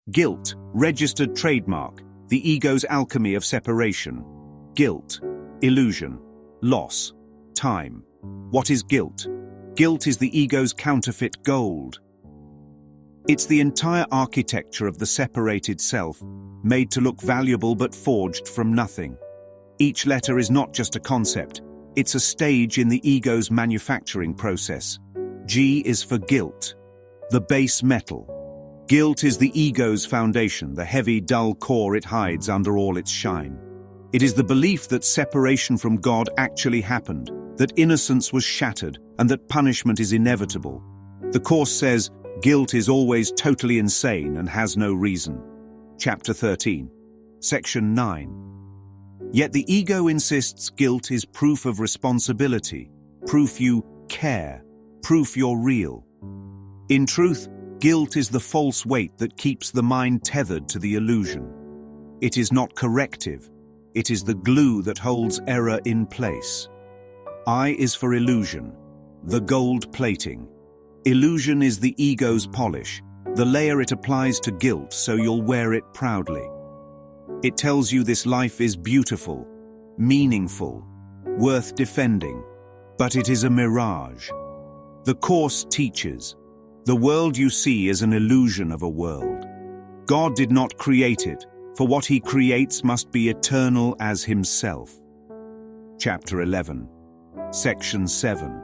Guilt, registered trademark, the ego's alchemy of separation. Guilt, illusion, loss, time. What is guilt? Guilt is the ego's counterfeit gold. It's the entire architecture of the separated self, made to look valuable but forged from nothing. Each letter is not just a concept, it's a stage in the ego's manufacturing process. G is for guilt, the base metal. Guilt is the ego's foundation, the heavy, dull core it hides under all its shine. It is the belief that separation from God actually happened, that innocence was shattered, and that punishment is inevitable. The Course says, guilt is always totally insane and has no reason. Chapter 13, Section 9. Yet the ego insists guilt is proof of responsibility, proof you care, proof you're real. In truth, guilt is the false weight that keeps the mind tethered to the illusion. It is not corrective. It is the glue that holds error in place. I is for illusion, the gold plating. Illusion is the ego's polish, the layer it applies to guilt so you'll wear it proudly. It tells you this life is beautiful, meaningful, worth defending, but it is a mirage. The Course teaches, the world you see is an illusion of a world. God did not create it, for what He creates must be eternal as Himself. Chapter 11, Section 7.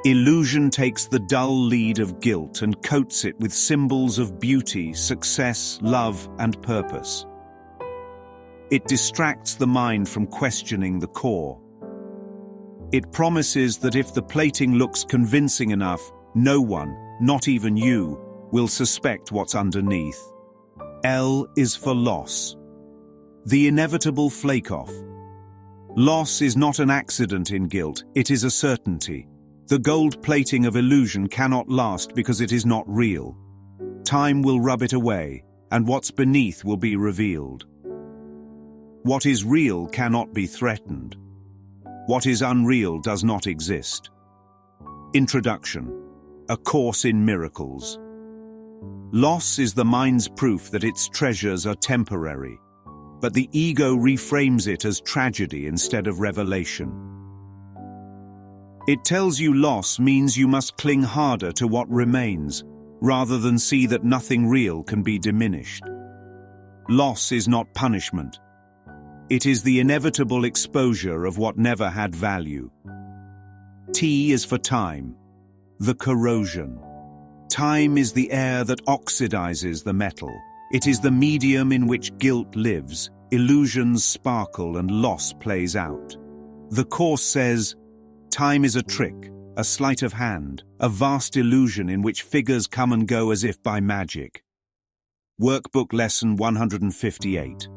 Illusion takes the dull lead of guilt and coats it with symbols of beauty, success, love, and purpose. It distracts the mind from questioning the core. It promises that if the plating looks convincing enough, no one, not even you, will suspect what's underneath. L is for loss, the inevitable flake-off. Loss is not an accident in guilt, it is a certainty. The gold plating of illusion cannot last because it is not real. Time will rub it away, and what's beneath will be revealed. What is real cannot be threatened. What is unreal does not exist. Introduction. A Course in Miracles. Loss is the mind's proof that its treasures are temporary, but the ego reframes it as tragedy instead of revelation. It tells you loss means you must cling harder to what remains, rather than see that nothing real can be diminished. Loss is not punishment. It is the inevitable exposure of what never had value. T is for time, the corrosion. Time is the air that oxidizes the metal. It is the medium in which guilt lives, illusions sparkle, and loss plays out. The Course says, time is a trick, a sleight of hand, a vast illusion in which figures come and go as if by magic. Workbook Lesson 158.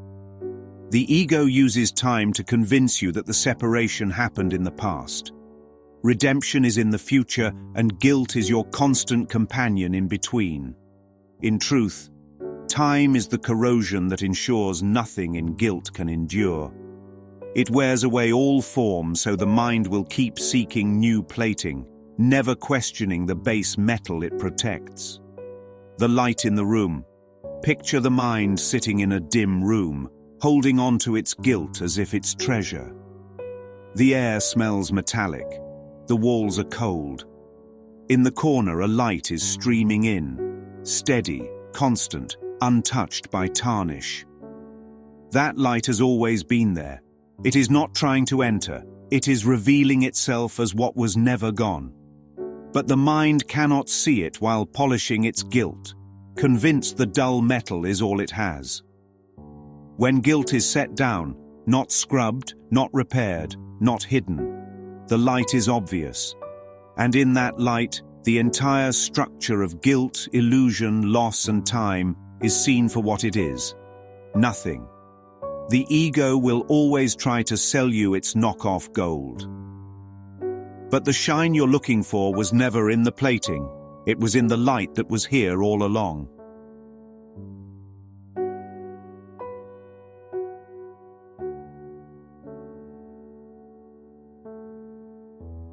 The ego uses time to convince you that the separation happened in the past. Redemption is in the future, and guilt is your constant companion in between. In truth, time is the corrosion that ensures nothing in guilt can endure. It wears away all form so the mind will keep seeking new plating, never questioning the base metal it protects. The light in the room. Picture the mind sitting in a dim room, holding on to its guilt as if it's treasure. The air smells metallic. The walls are cold. In the corner, a light is streaming in, steady, constant, untouched by tarnish. That light has always been there. It is not trying to enter. It is revealing itself as what was never gone. But the mind cannot see it while polishing its guilt, convinced the dull metal is all it has. When guilt is set down, not scrubbed, not repaired, not hidden, the light is obvious. And in that light, the entire structure of guilt, illusion, loss, and time is seen for what it is. Nothing. The ego will always try to sell you its knockoff gold. But the shine you're looking for was never in the plating. It was in the light that was here all along.